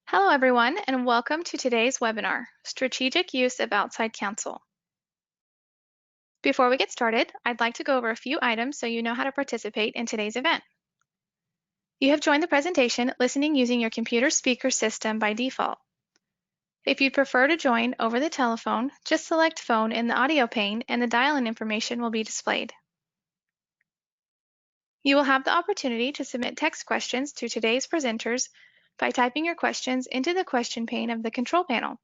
Hello, everyone, and welcome to today's webinar, Strategic Use of Outside Counsel. Before we get started, I'd like to go over a few items so you know how to participate in today's event. You have joined the presentation listening using your computer speaker system by default. If you'd prefer to join over the telephone, just select Phone in the audio pane and the dial-in information will be displayed. You will have the opportunity to submit text questions to today's presenters by typing your questions into the question pane of the control panel.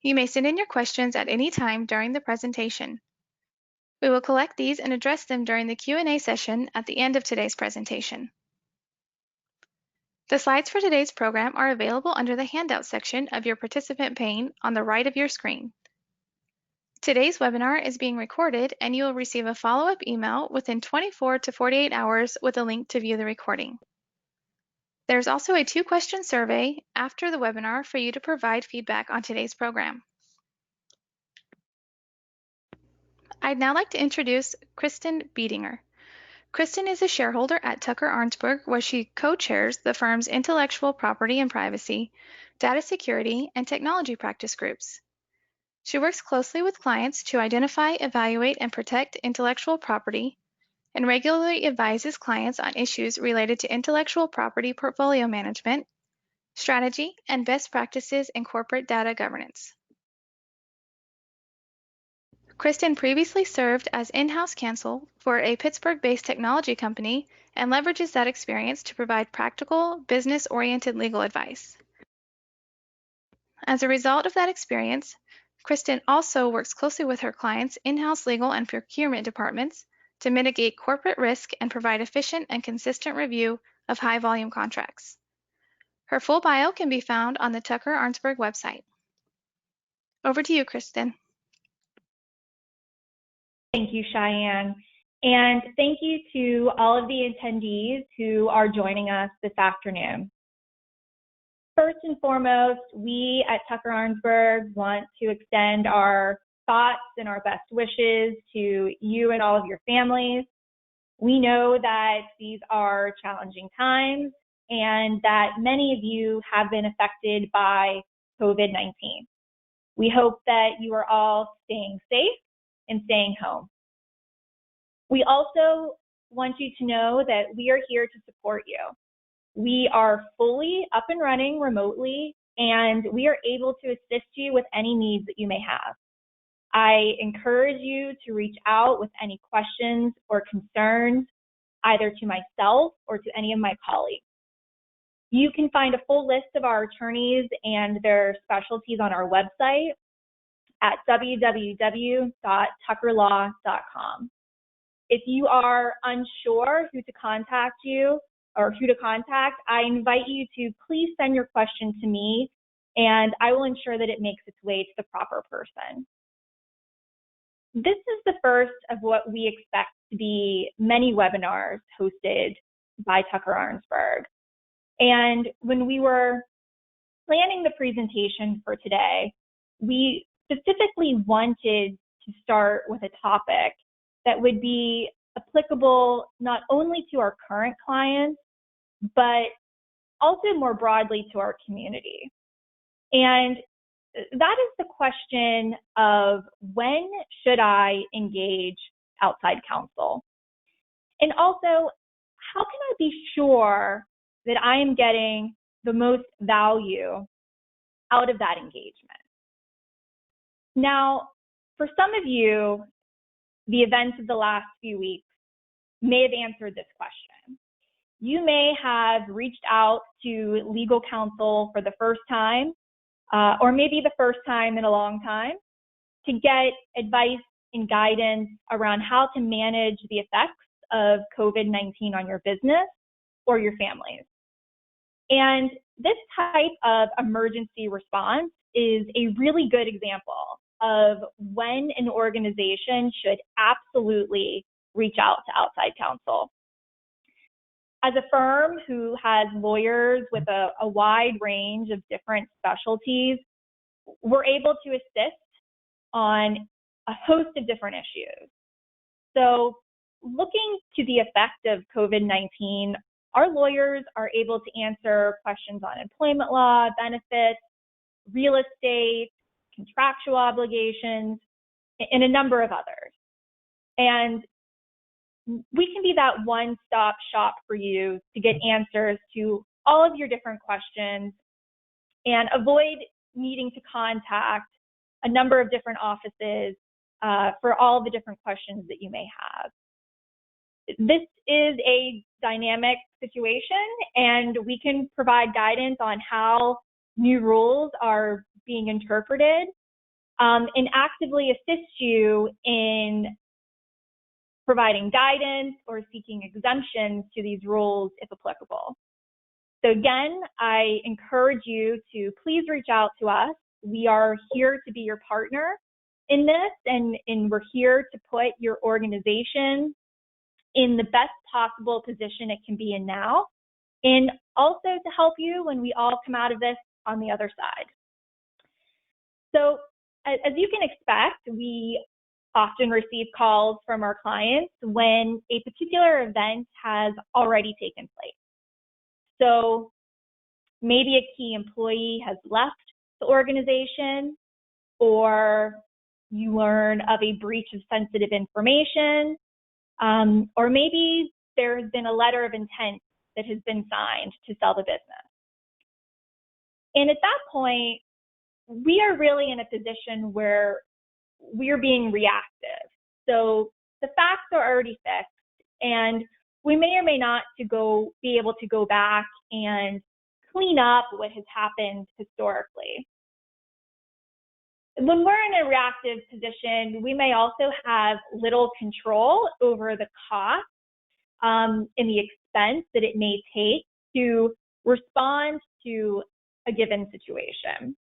You may send in your questions at any time during the presentation. We will collect these and address them during the Q&A session at the end of today's presentation. The slides for today's program are available under the Handout section of your participant pane on the right of your screen. Today's webinar is being recorded and you will receive a follow-up email within 24 to 48 hours with a link to view the recording. There's also a 2-question survey after the webinar for you to provide feedback on today's program. I'd now like to introduce Kristen Biedinger. Kristen is a shareholder at Tucker Arnsberg, where she co-chairs the firm's intellectual property and privacy, data security, and technology practice groups. She works closely with clients to identify, evaluate, and protect intellectual property, and regularly advises clients on issues related to intellectual property portfolio management, strategy, and best practices in corporate data governance. Kristen previously served as in-house counsel for a Pittsburgh-based technology company and leverages that experience to provide practical, business-oriented legal advice. As a result of that experience, Kristen also works closely with her clients' in-house legal and procurement departments to mitigate corporate risk and provide efficient and consistent review of high-volume contracts. Her full bio can be found on the Tucker Arnsberg website. Over to you, Kristen. Thank you, Cheyenne. And thank you to all of the attendees who are joining us this afternoon. First and foremost, we at Tucker Arnsberg want to extend our thoughts and our best wishes to you and all of your families. We know that these are challenging times and that many of you have been affected by COVID-19. We hope that you are all staying safe and staying home. We also want you to know that we are here to support you. We are fully up and running remotely, and we are able to assist you with any needs that you may have. I encourage you to reach out with any questions or concerns, either to myself or to any of my colleagues. You can find a full list of our attorneys and their specialties on our website at www.tuckerlaw.com. If you are unsure who to contact I invite you to please send your question to me, and I will ensure that it makes its way to the proper person. This is the first of what we expect to be many webinars hosted by Tucker Arnsberg. And when we were planning the presentation for today, we specifically wanted to start with a topic that would be applicable not only to our current clients, but also more broadly to our community. And that is the question of, when should I engage outside counsel? And also, how can I be sure that I am getting the most value out of that engagement? Now, for some of you, the events of the last few weeks may have answered this question. You may have reached out to legal counsel for the first time, or maybe the first time in a long time, to get advice and guidance around how to manage the effects of COVID-19 on your business or your families. And this type of emergency response is a really good example of when an organization should absolutely reach out to outside counsel. As a firm who has lawyers with a wide range of different specialties, we're able to assist on a host of different issues. So looking to the effect of COVID-19 our lawyers are able to answer questions on employment law, benefits, real estate, contractual obligations, and a number of others. And we can be that one-stop shop for you to get answers to all of your different questions and avoid needing to contact a number of different offices for all the different questions that you may have. This is a dynamic situation, and we can provide guidance on how new rules are being interpreted and actively assist you in providing guidance or seeking exemptions to these rules if applicable. So again, I encourage you to please reach out to us. We are here to be your partner in this, and we're here to put your organization in the best possible position it can be in now, and also to help you when we all come out of this on the other side. So as you can expect, we often receive calls from our clients when a particular event has already taken place. So maybe a key employee has left the organization, or you learn of a breach of sensitive information, or maybe there has been a letter of intent that has been signed to sell the business. And at that point, we are really in a position where we're being reactive. So the facts are already fixed, and we may or may not be able to go back and clean up what has happened historically. When we're in a reactive position, we may also have little control over the cost and the expense that it may take to respond to a given situation.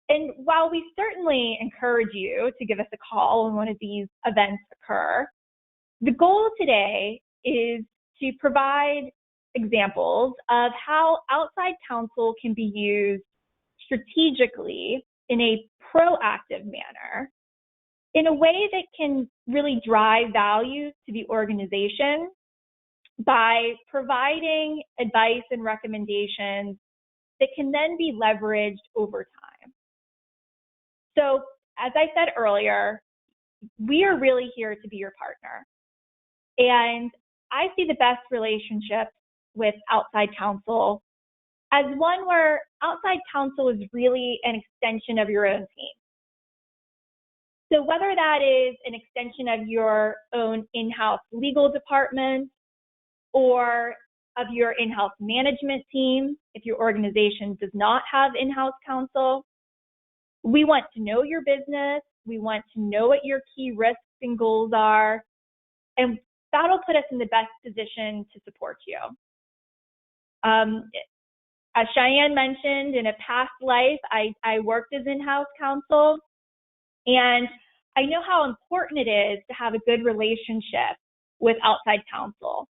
And while we certainly encourage you to give us a call when one of these events occur, the goal today is to provide examples of how outside counsel can be used strategically in a proactive manner, in a way that can really drive value to the organization by providing advice and recommendations that can then be leveraged over time. So, as I said earlier, we are really here to be your partner. And I see the best relationship with outside counsel as one where outside counsel is really an extension of your own team. So whether that is an extension of your own in-house legal department or of your in-house management team, if your organization does not have in-house counsel, we want to know your business. We want to know what your key risks and goals are, and that'll put us in the best position to support you. As Cheyenne mentioned, in a past life, I worked as in-house counsel, and I know how important it is to have a good relationship with outside counsel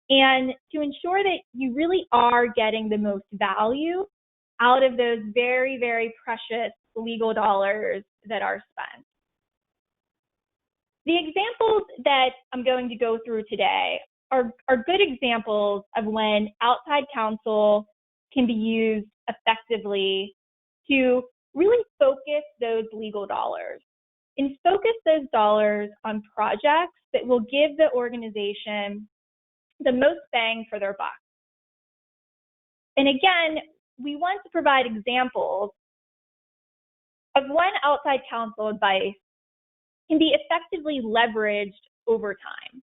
and to ensure that you really are getting the most value out of those very, very precious legal dollars that are spent. The examples that I'm going to go through today are good examples of when outside counsel can be used effectively to really focus those legal dollars and focus those dollars on projects that will give the organization the most bang for their buck. And again, we want to provide examples of when outside counsel advice can be effectively leveraged over time.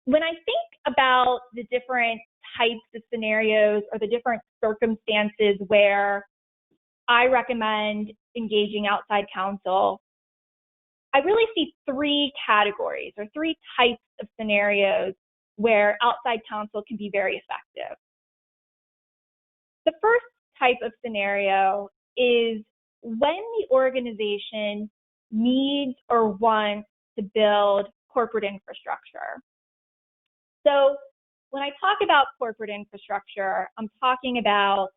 When I think about the different types of scenarios or the different circumstances where I recommend engaging outside counsel, I really see three categories or three types of scenarios where outside counsel can be very effective. The first type of scenario is when the organization needs or wants to build corporate infrastructure. So when I talk about corporate infrastructure, I'm talking about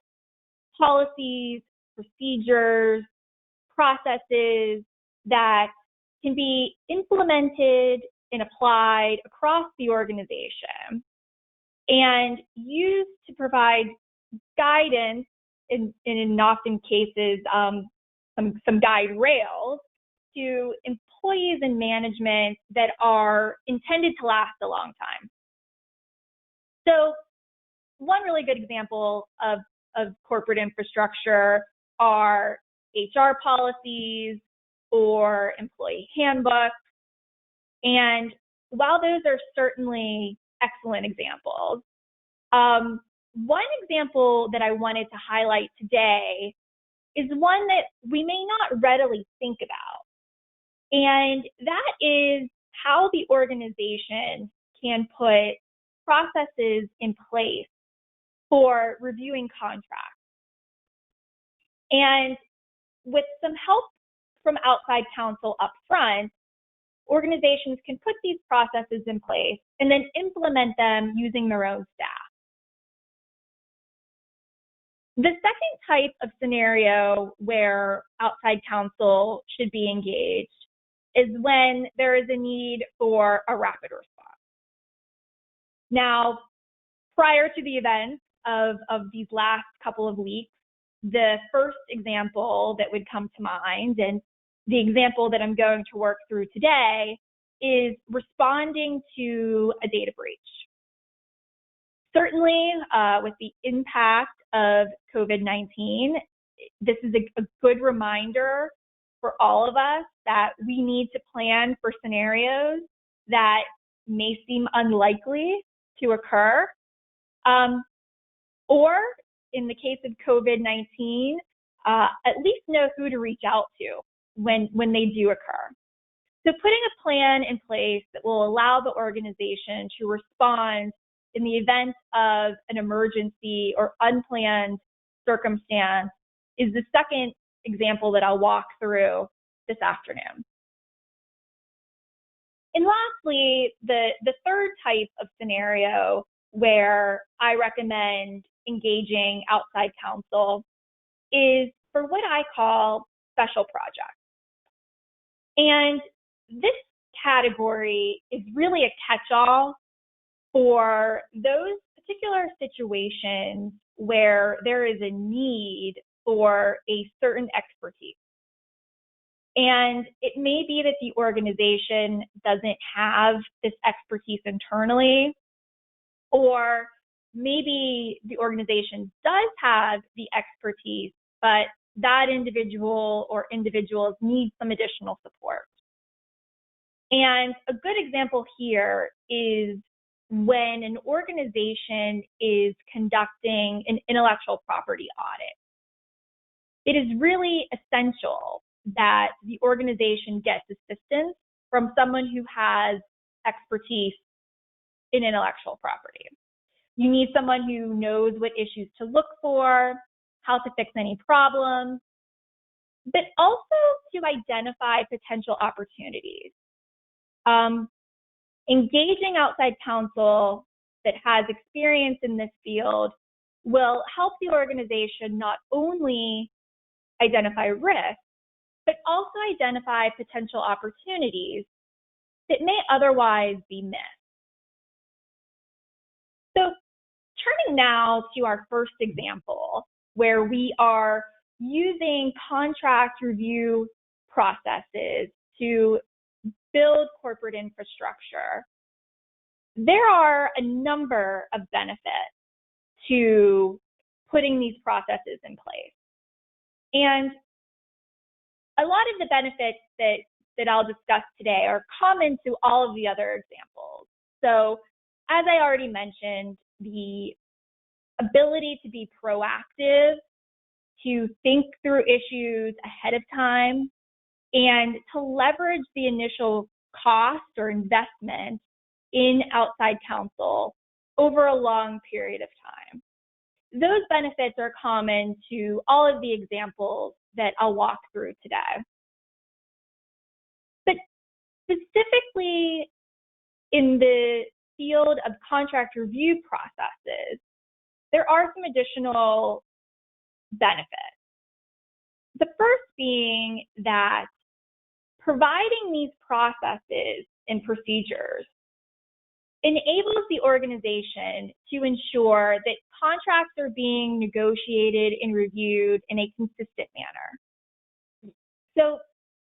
policies, procedures, processes that can be implemented and applied across the organization and used to provide guidance in often cases some guide rails to employees and management that are intended to last a long time. So one really good example of corporate infrastructure are HR policies or employee handbooks. And while those are certainly excellent examples, one example that I wanted to highlight today is one that we may not readily think about. And that is how the organization can put processes in place for reviewing contracts. And with some help from outside counsel up front, organizations can put these processes in place and then implement them using their own staff. The second type of scenario where outside counsel should be engaged is when there is a need for a rapid response. Now, prior to the events of these last couple of weeks, the first example that would come to mind, and the example that I'm going to work through today, is responding to a data breach. Certainly, with the impact of COVID-19, this is a good reminder for all of us that we need to plan for scenarios that may seem unlikely to occur, or in the case of COVID-19, at least know who to reach out to when they do occur. So putting a plan in place that will allow the organization to respond in the event of an emergency or unplanned circumstance is the second example that I'll walk through this afternoon. And lastly, the third type of scenario where I recommend engaging outside counsel is for what I call special projects. And this category is really a catch-all for those particular situations where there is a need for a certain expertise. And it may be that the organization doesn't have this expertise internally, or maybe the organization does have the expertise, but that individual or individuals need some additional support. And a good example here is when an organization is conducting an intellectual property audit. It is really essential that the organization gets assistance from someone who has expertise in intellectual property. You need someone who knows what issues to look for, how to fix any problems, but also to identify potential opportunities. Engaging outside counsel that has experience in this field will help the organization not only identify risks, but also identify potential opportunities that may otherwise be missed. So turning now to our first example, where we are using contract review processes to build corporate infrastructure, there are a number of benefits to putting these processes in place. And a lot of the benefits that I'll discuss today are common to all of the other examples. So as I already mentioned, the ability to be proactive, to think through issues ahead of time, and to leverage the initial cost or investment in outside counsel over a long period of time. Those benefits are common to all of the examples that I'll walk through today. But specifically in the field of contract review processes, there are some additional benefits. The first being that providing these processes and procedures, enables the organization to ensure that contracts are being negotiated and reviewed in a consistent manner. So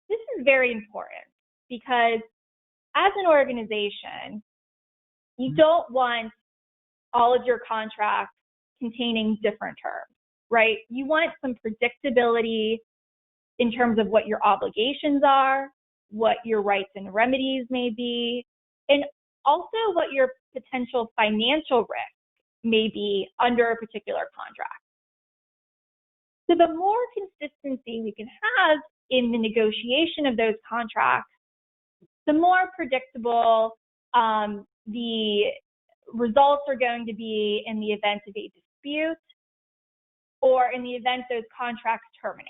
this is very important because as an organization, you don't want all of your contracts containing different terms, right? You want some predictability in terms of what your obligations are, what your rights and remedies may be, and also what your potential financial risk may be under a particular contract. So the more consistency we can have in the negotiation of those contracts, the more predictable the results are going to be in the event of a dispute or in the event those contracts terminate.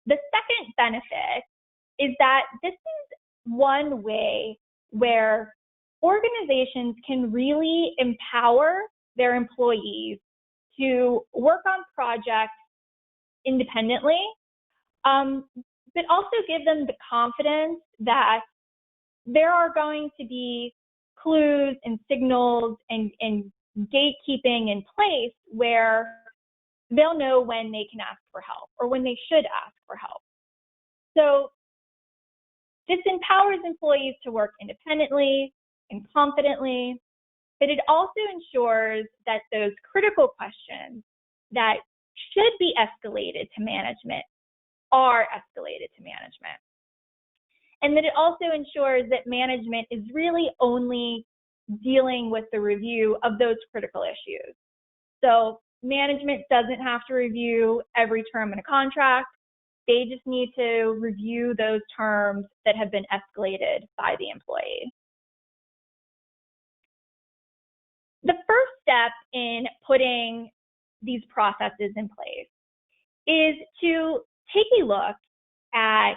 The second benefit is that this is one way where organizations can really empower their employees to work on projects independently, but also give them the confidence that there are going to be clues and signals and gatekeeping in place where they'll know when they can ask for help or when they should ask for help. So this empowers employees to work independently and confidently, but it also ensures that those critical questions that should be escalated to management are escalated to management. And that it also ensures that management is really only dealing with the review of those critical issues. So management doesn't have to review every term in a contract. They just need to review those terms that have been escalated by the employee. The first step in putting these processes in place is to take a look at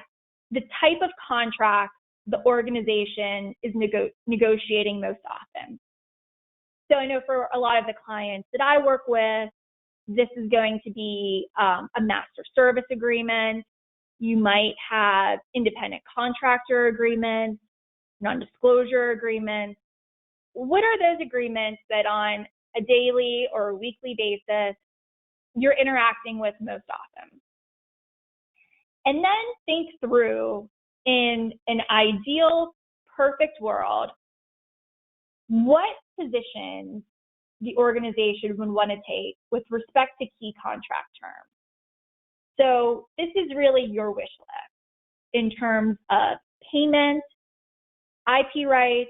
the type of contract the organization is negotiating most often. So I know for a lot of the clients that I work with, this is going to be a master service agreement. You might have independent contractor agreements, non-disclosure agreements. What are those agreements that on a daily or a weekly basis you're interacting with most often? And then think through, in an ideal, perfect world, what positions the organization would want to take with respect to key contract terms. So this is really your wish list in terms of payment, IP rights,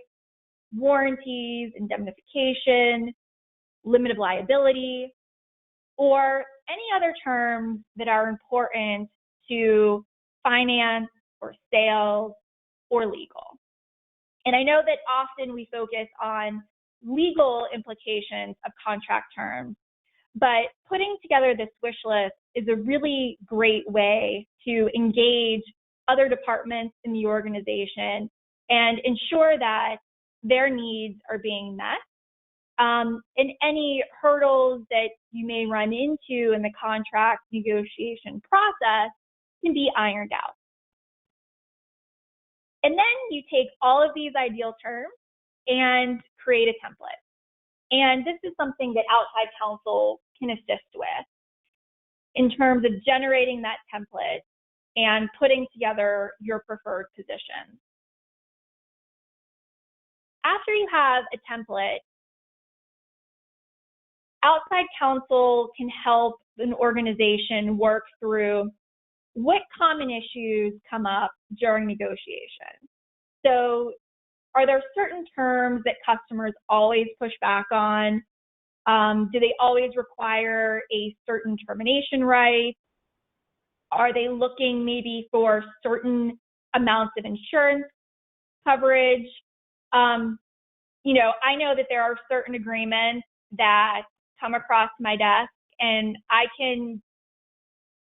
warranties, indemnification, limit of liability, or any other terms that are important to finance or sales or legal. And I know that often we focus on legal implications of contract terms, but putting together this wish list is a really great way to engage other departments in the organization and ensure that their needs are being met. And any hurdles that you may run into in the contract negotiation process can be ironed out. And then you take all of these ideal terms and create a template. And this is something that outside counsel can assist with in terms of generating that template and putting together your preferred position. After you have a template, outside counsel can help an organization work through what common issues come up during negotiation. So are there certain terms that customers always push back on? Do they always require a certain termination right? Are they looking maybe for certain amounts of insurance coverage? I know that there are certain agreements that come across my desk and I can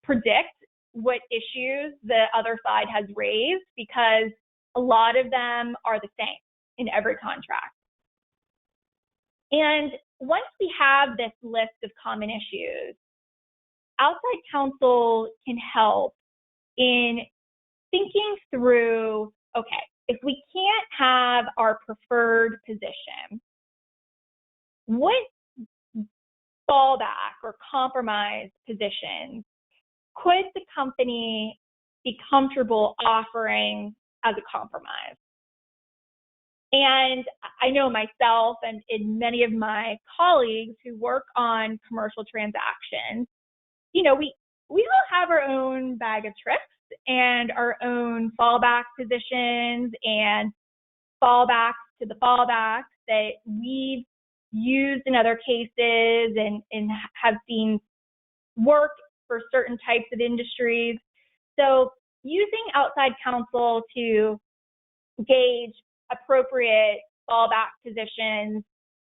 predict what issues the other side has raised because a lot of them are the same in every contract. And once we have this list of common issues, outside counsel can help in thinking through okay, if we can't have our preferred position, what fallback or compromise positions could the company be comfortable offering as a compromise? And I know myself and many of my colleagues who work on commercial transactions, we all have our own bag of tricks and our own fallback positions and fallbacks to the fallbacks that we've used in other cases and have seen work for certain types of industries. So using outside counsel to gauge appropriate fallback positions,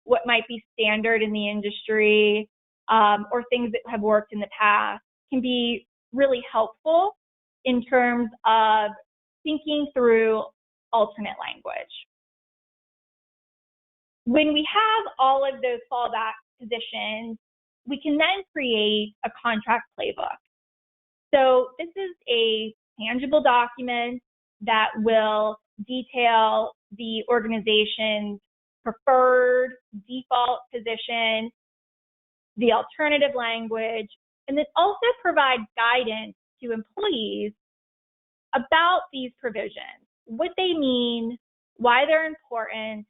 what might be standard in the industry, or things that have worked in the past can be really helpful in terms of thinking through alternate language. When we have all of those fallback positions, we can then create a contract playbook. So this is a tangible document that will detail the organization's preferred default position, the alternative language, and then also provide guidance to employees about these provisions, what they mean, why they're important,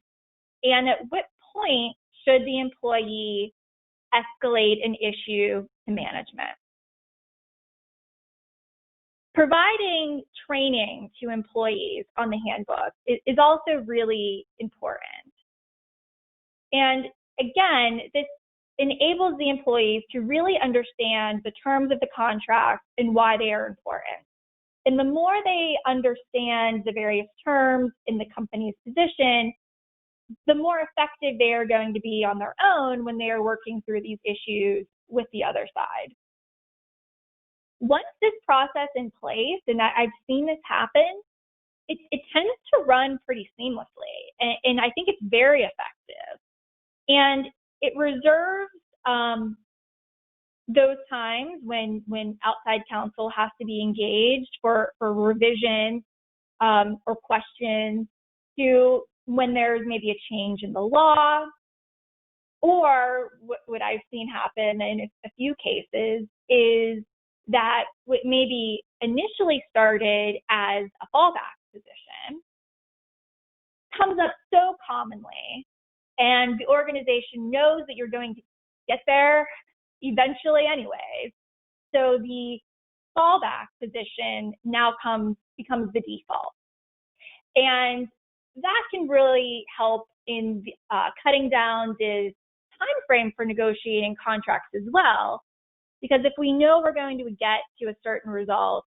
and at what point should the employee escalate an issue to management. Providing training to employees on the handbook is also really important. And again, this enables the employees to really understand the terms of the contract and why they are important. And the more they understand the various terms in the company's position, the more effective they are going to be on their own when they are working through these issues with the other side. Once this process in place, and I've seen this happen, it tends to run pretty seamlessly, and I think it's very effective. And it reserves those times when outside counsel has to be engaged for revision or questions to when there's maybe a change in the law, or what I've seen happen in a few cases is that what maybe initially started as a fallback position comes up so commonly, and the organization knows that you're going to get there eventually anyways. So the fallback position now becomes the default. And that can really help in cutting down the time frame for negotiating contracts as well. Because if we know we're going to get to a certain result,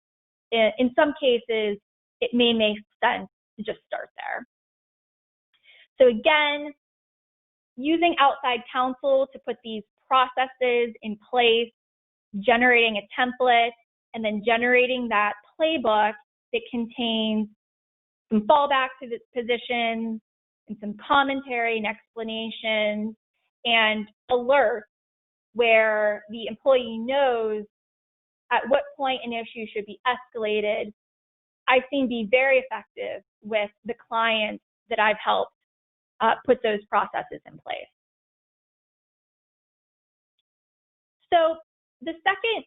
in some cases, it may make sense to just start there. So again, using outside counsel to put these processes in place, generating a template, and then generating that playbook that contains some fallback positions and some commentary and explanations and alerts where the employee knows at what point an issue should be escalated, I've seen be very effective with the clients that I've helped put those processes in place. So the second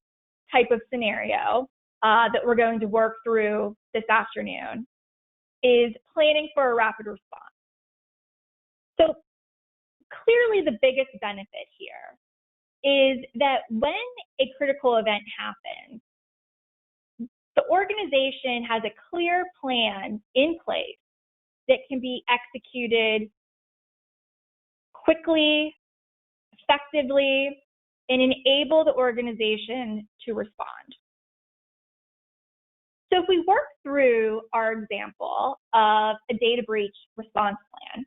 type of scenario that we're going to work through this afternoon is planning for a rapid response. So clearly the biggest benefit here is that when a critical event happens, the organization has a clear plan in place that can be executed quickly, effectively, and enable the organization to respond. So if we work through our example of a data breach response plan,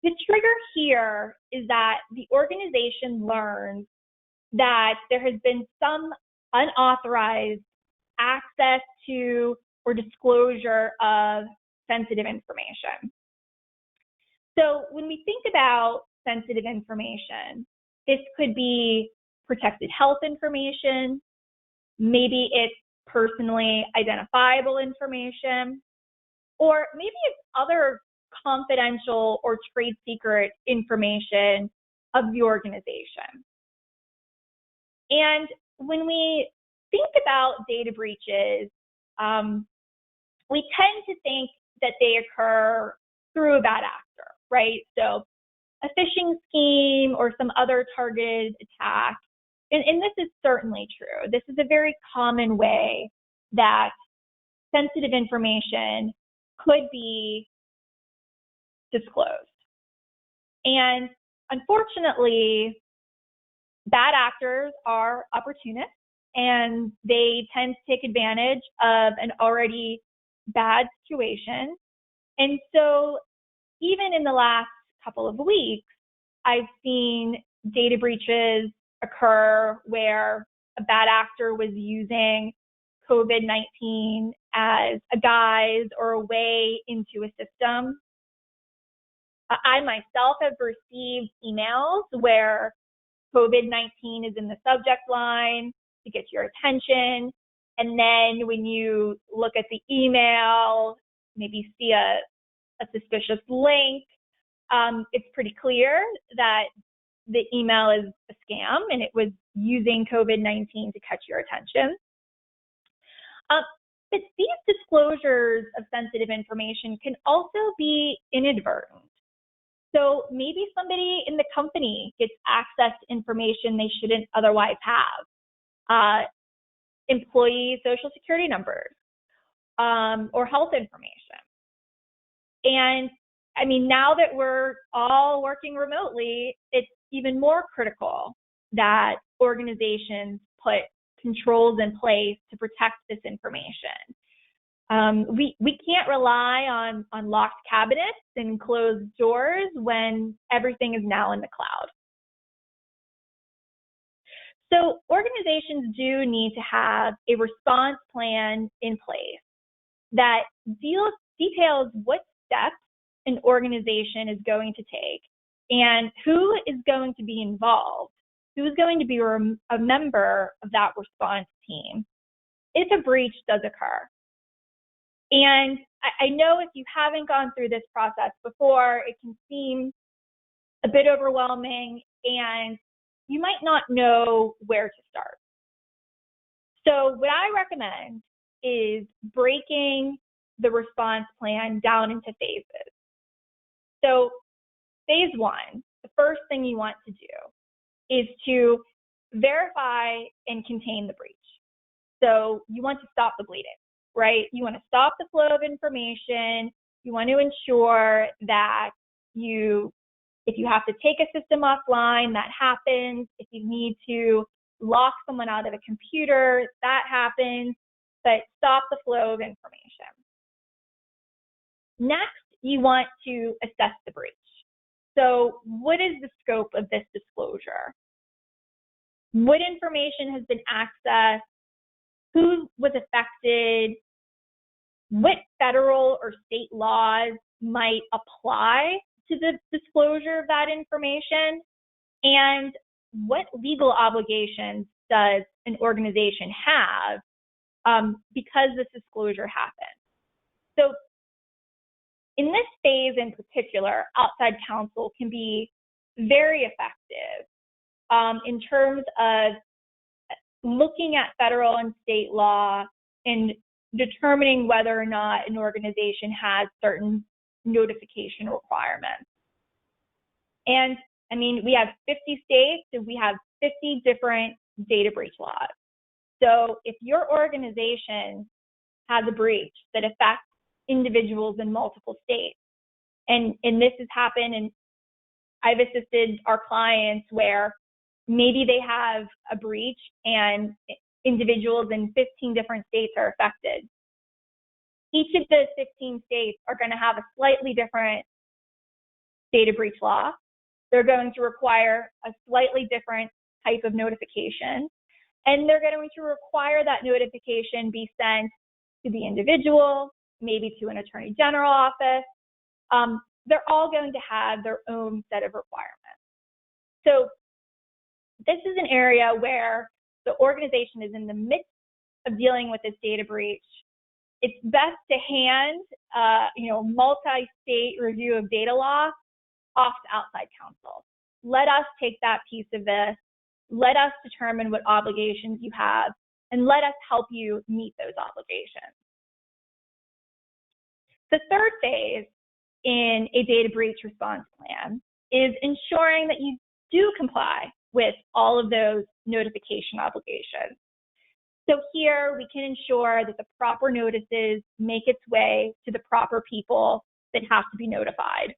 the trigger here is that the organization learns that there has been some unauthorized access to or disclosure of sensitive information. So when we think about sensitive information, this could be protected health information, maybe it's personally identifiable information, or maybe it's other confidential or trade secret information of the organization. And when we think about data breaches, we tend to think that they occur through a bad actor, right? So a phishing scheme or some other targeted attack. And this is certainly true. This is a very common way that sensitive information could be disclosed. And unfortunately, bad actors are opportunists, and they tend to take advantage of an already bad situation. And so even in the last couple of weeks, I've seen data breaches occur where a bad actor was using COVID-19 as a guise or a way into a system. I myself have received emails where COVID-19 is in the subject line to get your attention. And then when you look at the email, maybe see a suspicious link, it's pretty clear that the email is a scam and it was using COVID-19 to catch your attention. But these disclosures of sensitive information can also be inadvertent. So maybe somebody in the company gets access to information they shouldn't otherwise have. Employee social security numbers, or health information. And I mean, now that we're all working remotely, it's even more critical that organizations put controls in place to protect this information. We can't rely on locked cabinets and closed doors when everything is now in the cloud. So organizations do need to have a response plan in place that details what steps an organization is going to take and who is going to be involved, who is going to be a member of that response team if a breach does occur. And I know if you haven't gone through this process before, it can seem a bit overwhelming and you might not know where to start. So what I recommend is breaking the response plan down into phases. So phase one, the first thing you want to do is to verify and contain the breach. So you want to stop the bleeding, right? You want to stop the flow of information. You want to ensure that if you have to take a system offline, that happens. If you need to lock someone out of a computer, that happens, but stop the flow of information. Next, you want to assess the breach. So what is the scope of this disclosure? What information has been accessed? Who was affected? What federal or state laws might apply to the disclosure of that information? And what legal obligations does an organization have because this disclosure happened? So in this phase in particular, outside counsel can be very effective in terms of looking at federal and state law and determining whether or not an organization has certain notification requirements. And I mean, we have 50 states and we have 50 different data breach laws. So if your organization has a breach that affects individuals in multiple states, and this has happened, and I've assisted our clients where maybe they have a breach and individuals in 15 different states are affected. Each of those 15 states are going to have a slightly different data breach law. They're going to require a slightly different type of notification, and they're going to require that notification be sent to the individual, maybe to an attorney general office. They're all going to have their own set of requirements. So this is an area where the organization is in the midst of dealing with this data breach. It's best to hand multi-state review of data law off to outside counsel. Let us take that piece of this. Let us determine what obligations you have, and let us help you meet those obligations. The third phase in a data breach response plan is ensuring that you do comply with all of those notification obligations. So here we can ensure that the proper notices make its way to the proper people that have to be notified.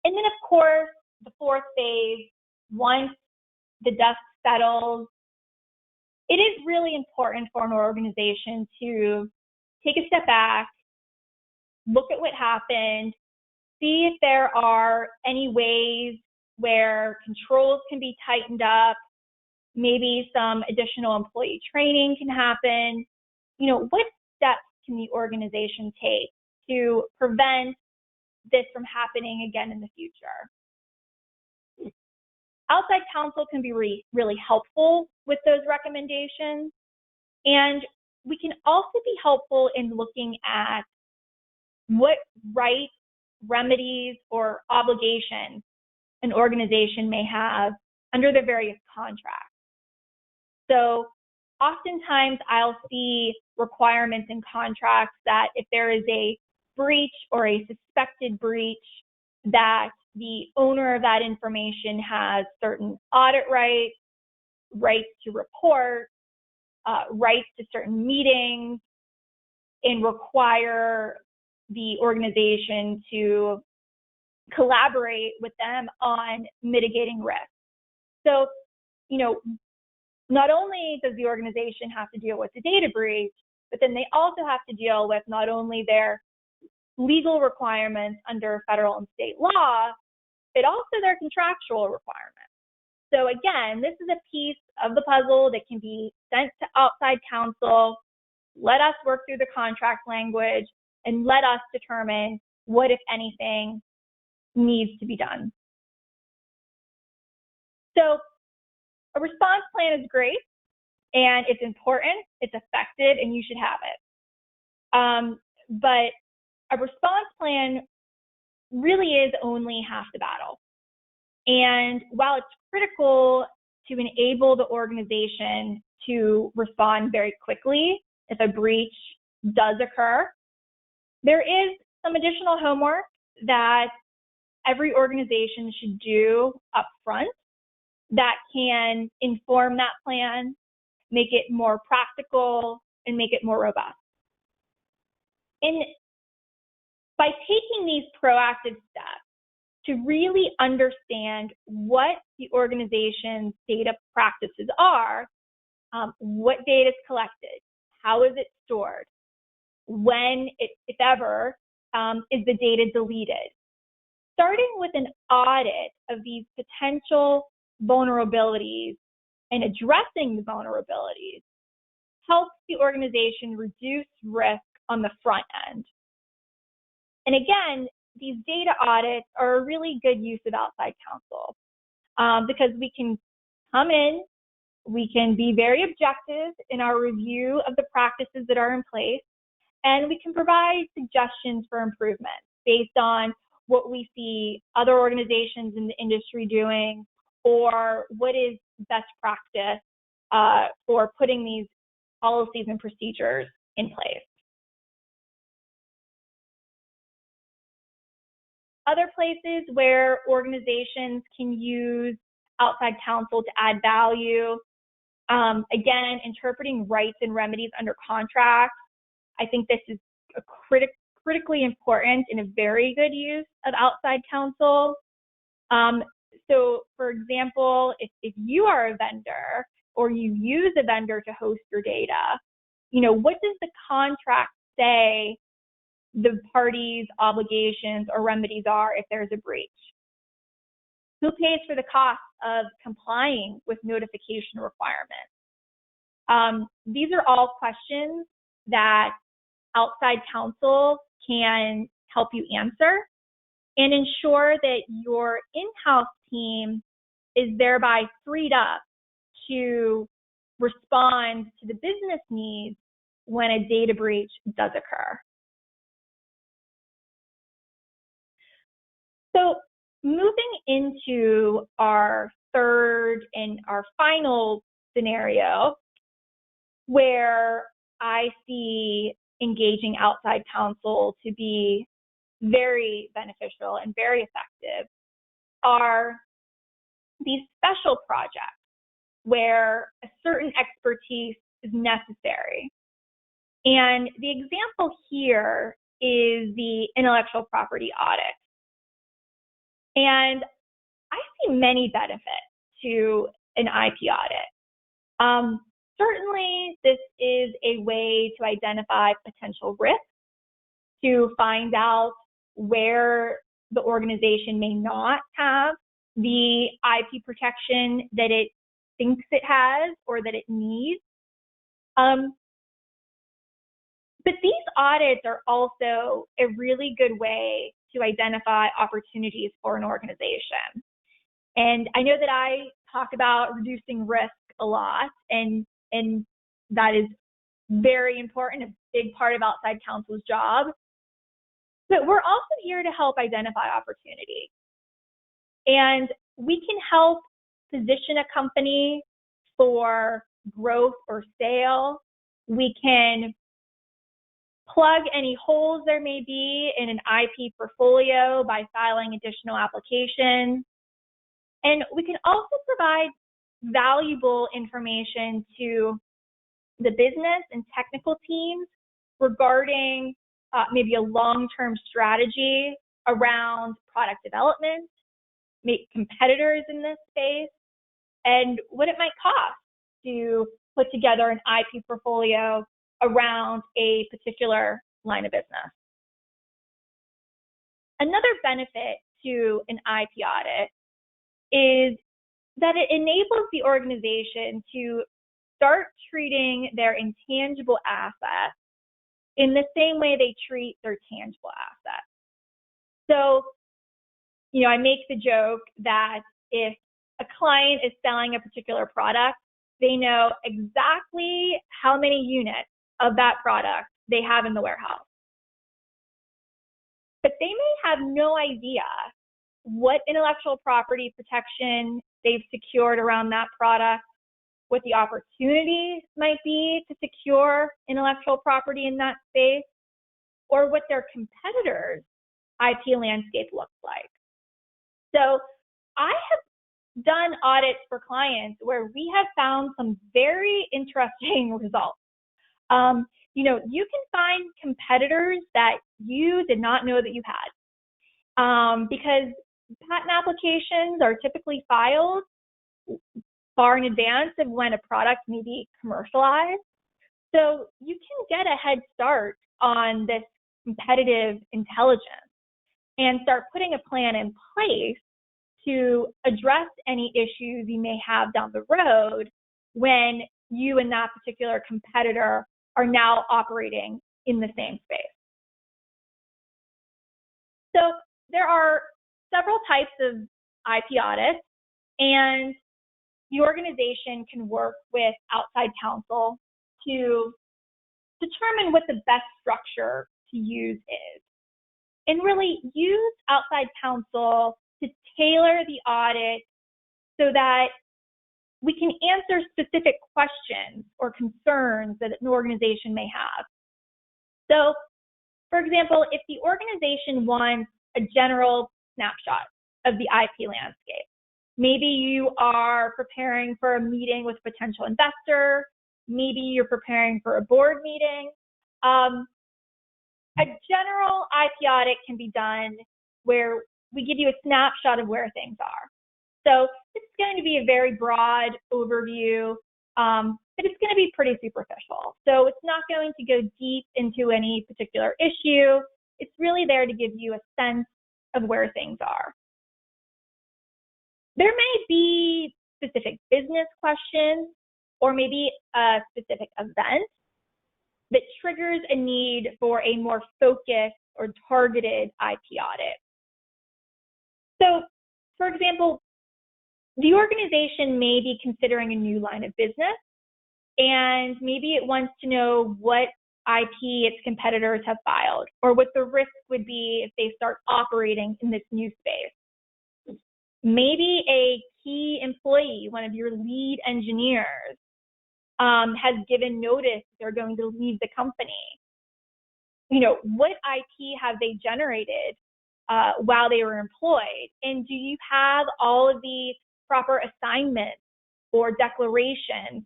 And then, of course, the fourth phase, once the dust settles, it is really important for an organization to take a step back, look at what happened, see if there are any ways where controls can be tightened up, maybe some additional employee training can happen. What steps can the organization take to prevent this from happening again in the future? Outside counsel can be really helpful with those recommendations. And we can also be helpful in looking at what rights, remedies, or obligations an organization may have under their various contracts. So oftentimes I'll see requirements in contracts that if there is a breach or a suspected breach, that the owner of that information has certain audit rights, rights to report, rights to certain meetings, and require the organization to collaborate with them on mitigating risk. So, not only does the organization have to deal with the data breach, but then they also have to deal with not only their legal requirements under federal and state law, but also their contractual requirements. So again, this is a piece of the puzzle that can be sent to outside counsel. Let us work through the contract language and let us determine what, if anything, needs to be done. So a response plan is great, and it's important, it's effective, and you should have it. But a response plan really is only half the battle. And while it's critical to enable the organization to respond very quickly if a breach does occur, there is some additional homework that every organization should do up front that can inform that plan, make it more practical, and make it more robust. And by taking these proactive steps to really understand what the organization's data practices are, what data is collected, how is it stored, when, if ever, is the data deleted. Starting with an audit of these potential vulnerabilities and addressing the vulnerabilities helps the organization reduce risk on the front end. And again, these data audits are a really good use of outside counsel because we can come in, we can be very objective in our review of the practices that are in place, and we can provide suggestions for improvement based on what we see other organizations in the industry doing, or what is best practice for putting these policies and procedures in place. Other places where organizations can use outside counsel to add value, again, interpreting rights and remedies under contracts. I think this is a critically important and a very good use of outside counsel. So for example, if you are a vendor or you use a vendor to host your data, what does the contract say the parties' obligations or remedies are if there's a breach? Who pays for the cost of complying with notification requirements? These are all questions that outside counsel can help you answer and ensure that your in-house team is thereby freed up to respond to the business needs when a data breach does occur. So moving into our third and our final scenario, where I see engaging outside counsel to be very beneficial and very effective, are these special projects where a certain expertise is necessary. And the example here is the intellectual property audit. And I see many benefits to an IP audit. Certainly, this is a way to identify potential risks, to find out where the organization may not have the IP protection that it thinks it has or that it needs. But these audits are also a really good way to identify opportunities for an organization. And I know that I talk about reducing risk a lot, and that is very important, a big part of outside counsel's job. But we're also here to help identify opportunity. And we can help position a company for growth or sale. We can plug any holes there may be in an IP portfolio by filing additional applications. And we can also provide valuable information to the business and technical teams regarding maybe a long-term strategy around product development, make competitors in this space, and what it might cost to put together an IP portfolio around a particular line of business. Another benefit to an IP audit is that it enables the organization to start treating their intangible assets in the same way they treat their tangible assets. So, I make the joke that if a client is selling a particular product, they know exactly how many units of that product they have in the warehouse. But they may have no idea what intellectual property protection they've secured around that product, what the opportunities might be to secure intellectual property in that space, or what their competitors' IP landscape looks like. So I have done audits for clients where we have found some very interesting results. You can find competitors that you did not know that you had, because patent applications are typically filed far in advance of when a product may be commercialized. So you can get a head start on this competitive intelligence and start putting a plan in place to address any issues you may have down the road when you and that particular competitor are now operating in the same space. So there are several types of IP audits, and the organization can work with outside counsel to determine what the best structure to use is, and really use outside counsel to tailor the audit so that we can answer specific questions or concerns that an organization may have. So, for example, if the organization wants a general snapshot of the IP landscape, maybe you are preparing for a meeting with a potential investor, maybe you're preparing for a board meeting. A general IP audit can be done where we give you a snapshot of where things are. So it's going to be a very broad overview, but it's going to be pretty superficial. So it's not going to go deep into any particular issue. It's really there to give you a sense of where things are. There may be specific business questions or maybe a specific event that triggers a need for a more focused or targeted IP audit. So, for example, the organization may be considering a new line of business, and maybe it wants to know what IP its competitors have filed, or what the risk would be if they start operating in this new space. Maybe a key employee, one of your lead engineers, has given notice they're going to leave the company. What IP have they generated while they were employed? And do you have all of the proper assignments or declarations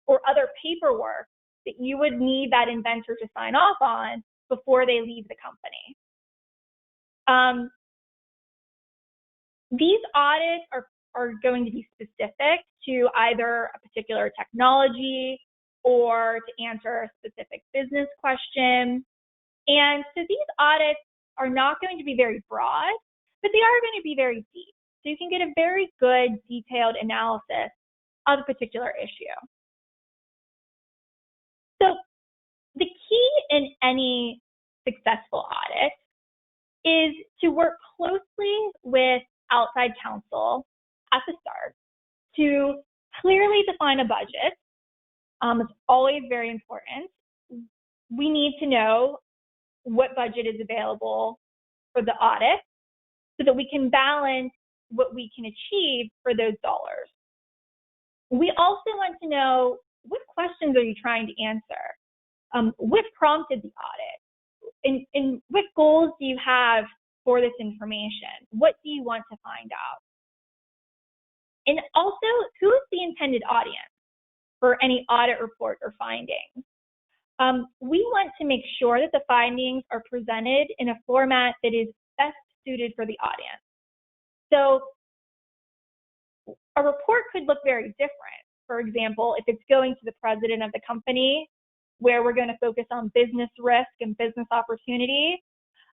or other paperwork that you would need that inventor to sign off on before they leave the company? These audits are going to be specific to either a particular technology or to answer a specific business question. And so these audits are not going to be very broad, but they are going to be very deep. So you can get a very good detailed analysis of a particular issue. So the key in any successful audit is to work closely with outside counsel at the start to clearly define a budget. It's always very important. We need to know what budget is available for the audit so that we can balance what we can achieve for those dollars. We also want to know, what questions are you trying to answer? What prompted the audit? And what goals do you have for this information? What do you want to find out? And also, who is the intended audience for any audit report or findings? We want to make sure that the findings are presented in a format that is best suited for the audience. So a report could look very different. For example, if it's going to the president of the company, where we're going to focus on business risk and business opportunity,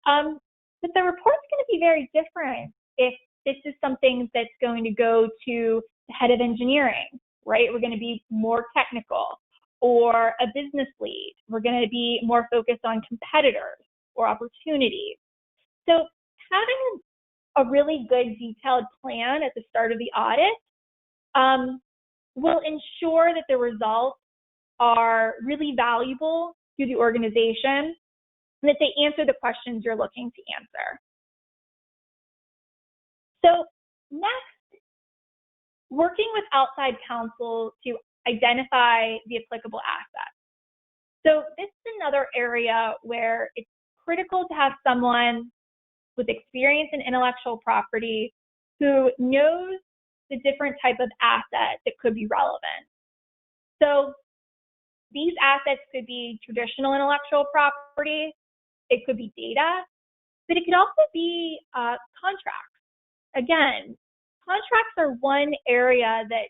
but the report's going to be very different if this is something that's going to go to the head of engineering, right? We're going to be more technical. Or a business lead. We're going to be more focused on competitors or opportunities. So having a really good detailed plan at the start of the audit will ensure that the results are really valuable to the organization and that they answer the questions you're looking to answer. So next, working with outside counsel to identify the applicable assets. So this is another area where it's critical to have someone with experience in intellectual property who knows the different type of assets that could be relevant. So these assets could be traditional intellectual property, it could be data, but it could also be contracts. Again, contracts are one area that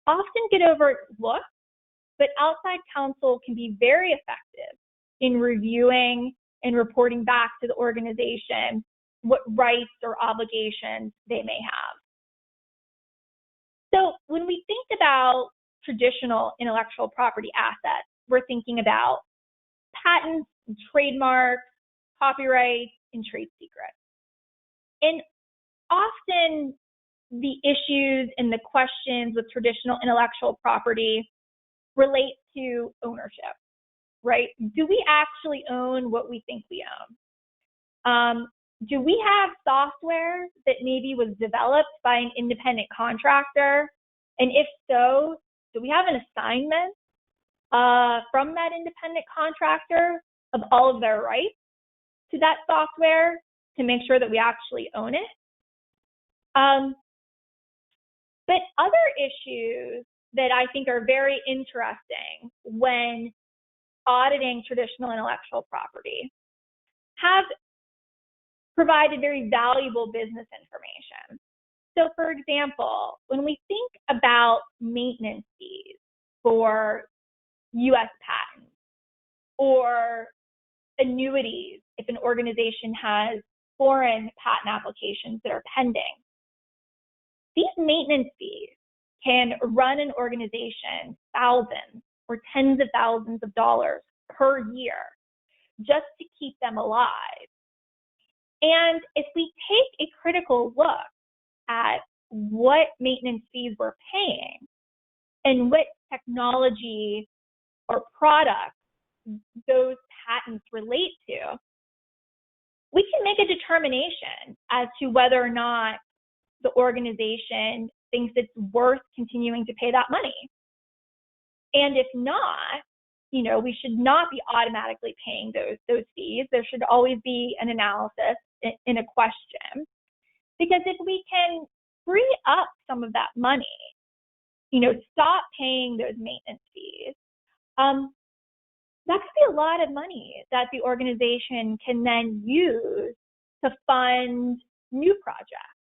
often get overlooked, but outside counsel can be very effective in reviewing and reporting back to the organization what rights or obligations they may have. So when we think about traditional intellectual property assets, we're thinking about patents, and trademarks, copyrights, and trade secrets. And often the issues and the questions with traditional intellectual property relate to ownership, right? Do we actually own what we think we own? Do we have software that maybe was developed by an independent contractor? And if so, do we have an assignment from that independent contractor of all of their rights to that software to make sure that we actually own it? But other issues that I think are very interesting when auditing traditional intellectual property have provided very valuable business information. So for example, when we think about maintenance fees for US patents or annuities if an organization has foreign patent applications that are pending, these maintenance fees can run an organization thousands or tens of thousands of dollars per year just to keep them alive. And if we take a critical look at what maintenance fees we're paying and what technology or products those patents relate to, we can make a determination as to whether or not the organization thinks it's worth continuing to pay that money. And if not, we should not be automatically paying those fees. There should always be an analysis in a question, because if we can free up some of that money, stop paying those maintenance fees, that could be a lot of money that the organization can then use to fund new projects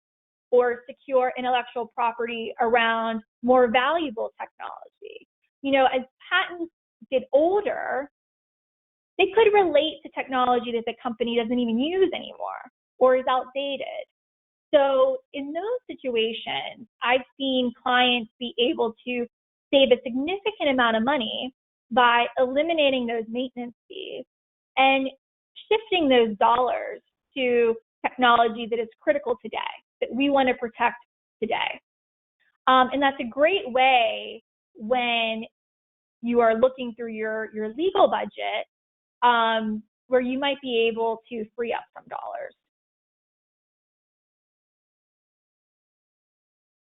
or secure intellectual property around more valuable technology. As patents get older, they could relate to technology that the company doesn't even use anymore or is outdated. So in those situations, I've seen clients be able to save a significant amount of money by eliminating those maintenance fees and shifting those dollars to technology that is critical today, that we want to protect today. And that's a great way when you are looking through your legal budget, where you might be able to free up some dollars.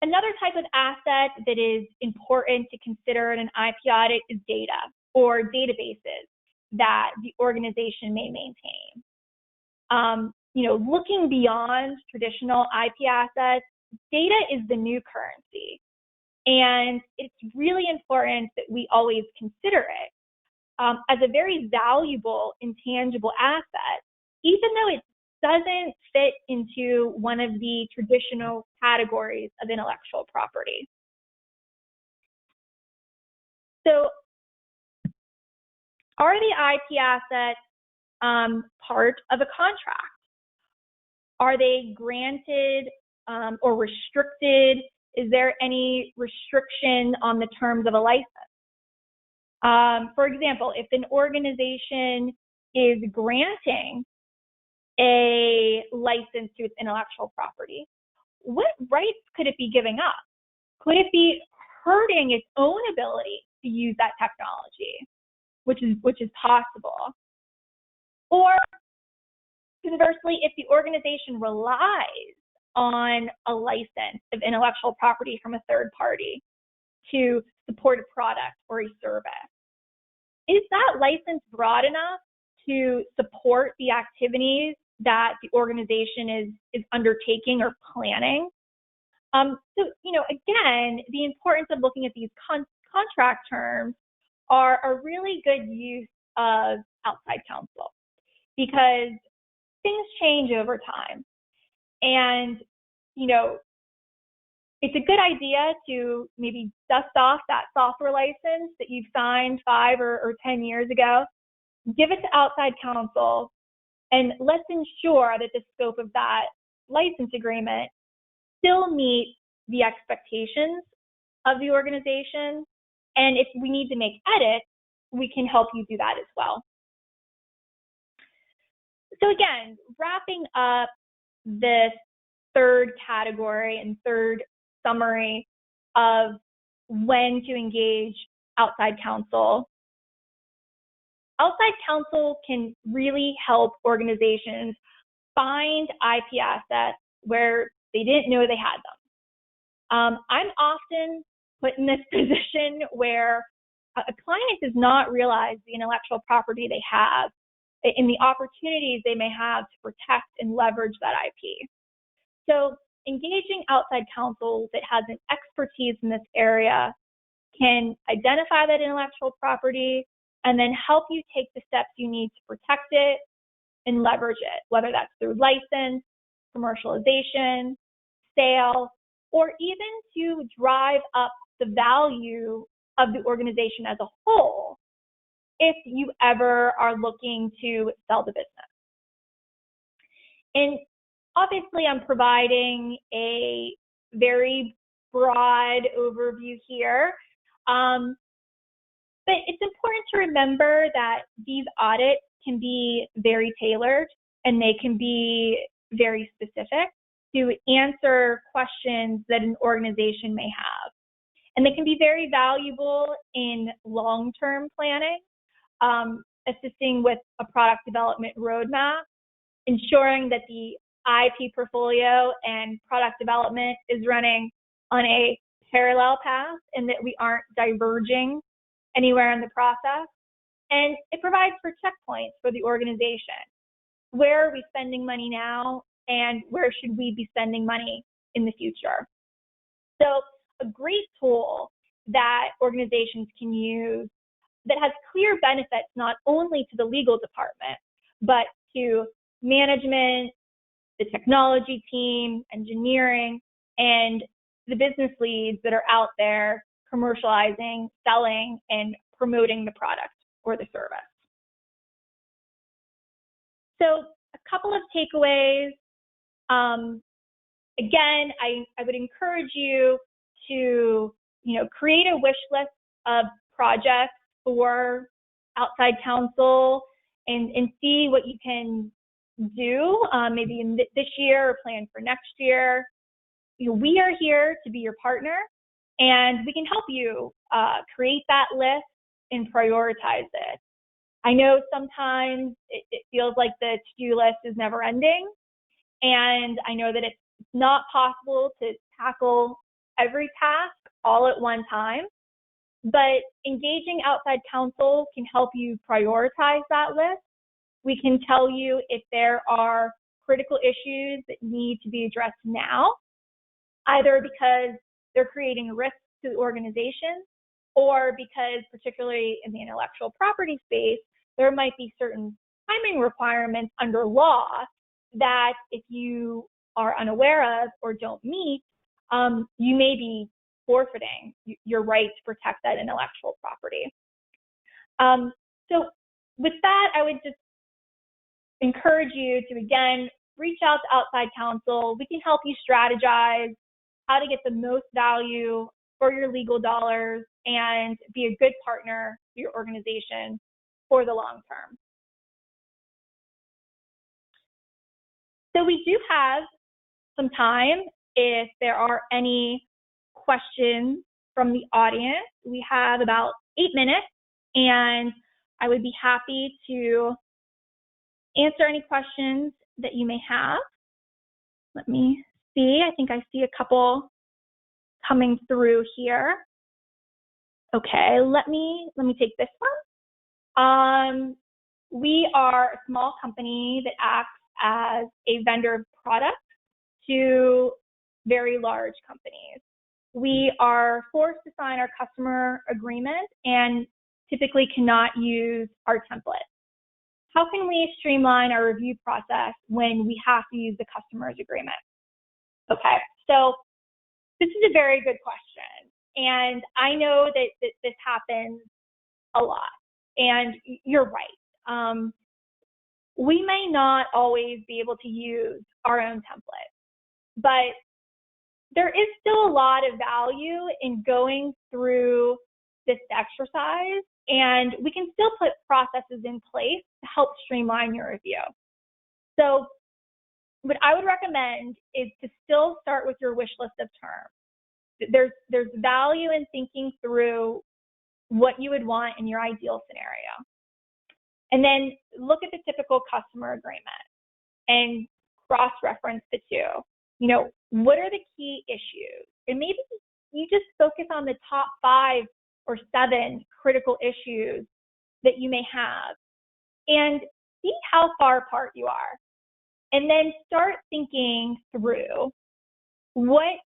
Another type of asset that is important to consider in an IP audit is data or databases that the organization may maintain. Looking beyond traditional IP assets, data is the new currency. And it's really important that we always consider it as a very valuable, intangible asset, even though it doesn't fit into one of the traditional categories of intellectual property. So, are the IP assets part of a contract? Are they granted or restricted? Is there any restriction on the terms of a license? For example, if an organization is granting a license to its intellectual property, what rights could it be giving up? Could it be hurting its own ability to use that technology, which is possible? Or conversely, if the organization relies on a license of intellectual property from a third party to support a product or a service, is that license broad enough to support the activities that the organization is undertaking or planning? So, again, the importance of looking at these contract terms are a really good use of outside counsel, because things change over time. And, it's a good idea to maybe dust off that software license that you've signed 5 or 10 years ago, give it to outside counsel, and let's ensure that the scope of that license agreement still meets the expectations of the organization. And if we need to make edits, we can help you do that as well. So again, wrapping up this third category and third summary of when to engage outside counsel. Outside counsel can really help organizations find IP assets where they didn't know they had them. I'm often put in this position where a client does not realize the intellectual property they have and the opportunities they may have to protect and leverage that IP. So engaging outside counsel that has an expertise in this area can identify that intellectual property and then help you take the steps you need to protect it and leverage it, whether that's through license, commercialization, sale, or even to drive up the value of the organization as a whole if you ever are looking to sell the business. And obviously, I'm providing a very broad overview here, but it's important to remember that these audits can be very tailored and they can be very specific to answer questions that an organization may have. And they can be very valuable in long-term planning, assisting with a product development roadmap, ensuring that the IP portfolio and product development is running on a parallel path and that we aren't diverging anywhere in the process. And it provides for checkpoints for the organization. Where are we spending money now, and where should we be spending money in the future? So a great tool that organizations can use that has clear benefits not only to the legal department, but to management, the technology team, engineering, and the business leads that are out there commercializing, selling, and promoting the product or the service. So a couple of takeaways. Again, I would encourage you to create a wish list of projects for outside counsel and see what you can do maybe in this year or plan for next year. We are here to be your partner, and we can help you create that list and prioritize it. I know sometimes it feels like the to-do list is never ending, and I know that it's not possible to tackle every task all at one time, but engaging outside counsel can help you prioritize that list. We can tell you if there are critical issues that need to be addressed now, either because they're creating risk to the organization or because, particularly in the intellectual property space, there might be certain timing requirements under law that if you are unaware of or don't meet, you may be forfeiting your right to protect that intellectual property. So with that, I would just encourage you to, again, reach out to outside counsel. We can help you strategize how to get the most value for your legal dollars and be a good partner to your organization for the long term. So we do have some time if there are any questions from the audience. We have about 8 minutes, and I would be happy to answer any questions that you may have. Let me see. I think I see a couple coming through here. Okay, let me take this one. We are a small company that acts as a vendor of products to very large companies. We are forced to sign our customer agreement and typically cannot use our template. How can we streamline our review process when we have to use the customer's agreement? Okay, so this is a very good question. And I know that this happens a lot. And you're right. We may not always be able to use our own template, but there is still a lot of value in going through this exercise, and we can still put processes in place to help streamline your review. So what I would recommend is to still start with your wish list of terms. There's value in thinking through what you would want in your ideal scenario. And then look at the typical customer agreement and cross-reference the two. What are the key issues? And maybe you just focus on the top 5 or 7 critical issues that you may have and see how far apart you are. And then start thinking through what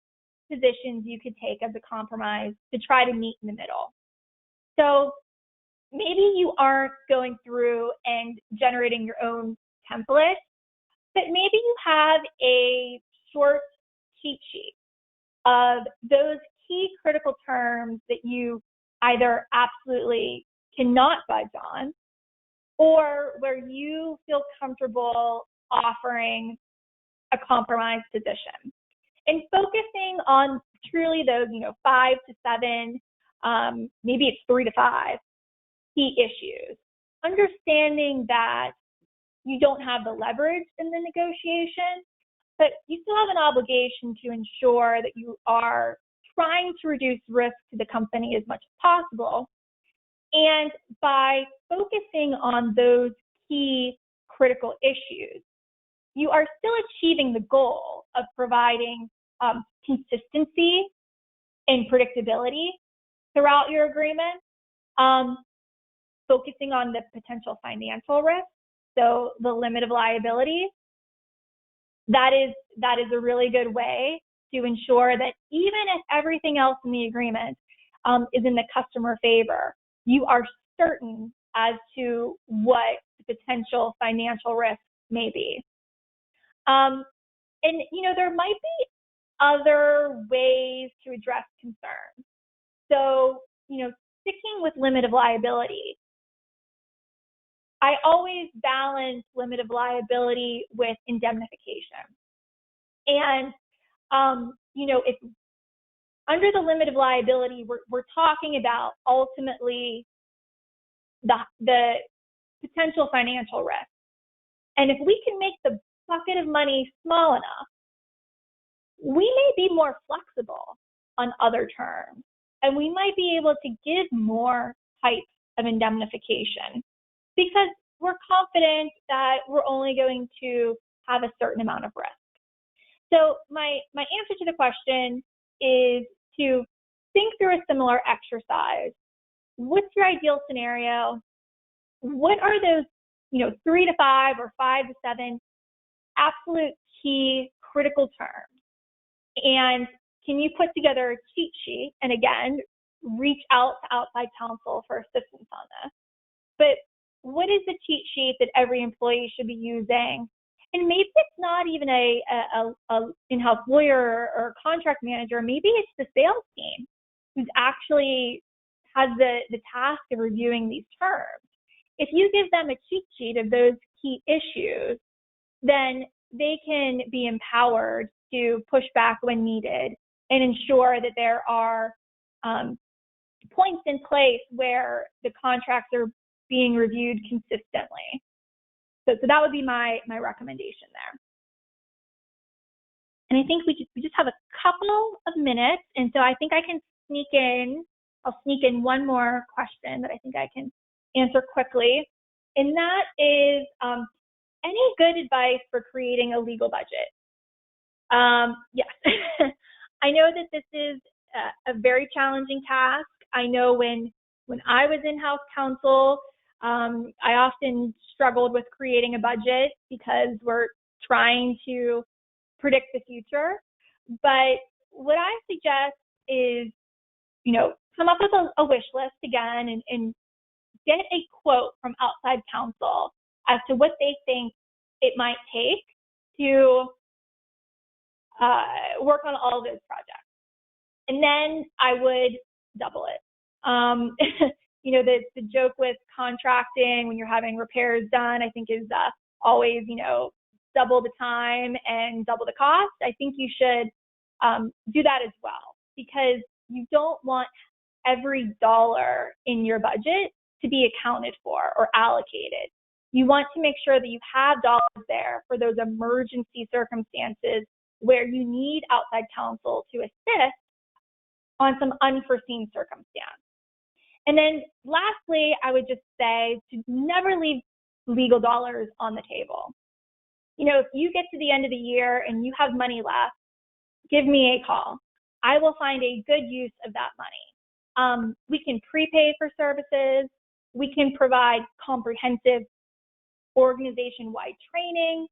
positions you could take as a compromise to try to meet in the middle. So maybe you aren't going through and generating your own template, but maybe you have a short cheat sheet of those key critical terms that you either absolutely cannot budge on or where you feel comfortable offering a compromise position. And focusing on truly those, 5 to 7, maybe it's 3 to 5 key issues. Understanding that you don't have the leverage in the negotiation, but you still have an obligation to ensure that you are trying to reduce risk to the company as much as possible. And by focusing on those key critical issues, you are still achieving the goal of providing consistency and predictability throughout your agreement, um, focusing on the potential financial risk, so the limit of liability. That is a really good way to ensure that even if everything else in the agreement is in the customer favor, you are certain as to what the potential financial risk may be. And there might be other ways to address concerns. So, sticking with limit of liability, I always balance limit of liability with indemnification. And, if under the limit of liability, we're talking about ultimately the potential financial risk. And if we can make the bucket of money small enough, we may be more flexible on other terms, and we might be able to give more types of indemnification because we're confident that we're only going to have a certain amount of risk. So my answer to the question is to think through a similar exercise. What's your ideal scenario? What are those, 3 to 5 or 5 to 7 absolute key critical terms? And can you put together a cheat sheet? And again, reach out to outside counsel for assistance on this. But what is the cheat sheet that every employee should be using? And maybe it's not even a in-house lawyer or contract manager. Maybe it's the sales team who's actually has the task of reviewing these terms. If you give them a cheat sheet of those key issues, then they can be empowered to push back when needed and ensure that there are points in place where the contracts are being reviewed consistently. So that would be my recommendation there. And I think we just have a couple of minutes, and so I think I'll sneak in one more question that I think I can answer quickly, and that is any good advice for creating a legal budget? Yes. I know that this is a very challenging task. I know when I was in-house counsel, I often struggled with creating a budget because we're trying to predict the future. But what I suggest is, come up with a wish list again and get a quote from outside counsel as to what they think it might take to work on all of those projects. And then I would double it. The joke with contracting when you're having repairs done, I think is always, double the time and double the cost. I think you should do that as well, because you don't want every dollar in your budget to be accounted for or allocated. You want to make sure that you have dollars there for those emergency circumstances where you need outside counsel to assist on some unforeseen circumstance. And then lastly, I would just say to never leave legal dollars on the table. If you get to the end of the year and you have money left, give me a call. I will find a good use of that money. We can prepay for services. We can provide comprehensive organization-wide training.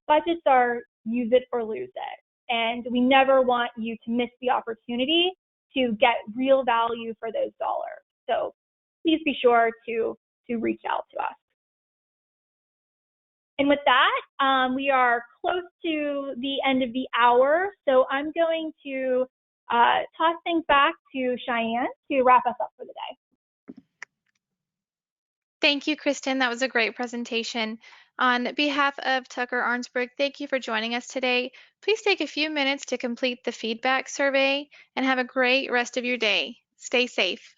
Budgets are use it or lose it. And we never want you to miss the opportunity to get real value for those dollars. So please be sure to reach out to us. And with that, we are close to the end of the hour. So I'm going to toss things back to Cheyenne to wrap us up for the day. Thank you, Kristen. That was a great presentation. On behalf of Tucker Arnsberg, thank you for joining us today. Please take a few minutes to complete the feedback survey and have a great rest of your day. Stay safe.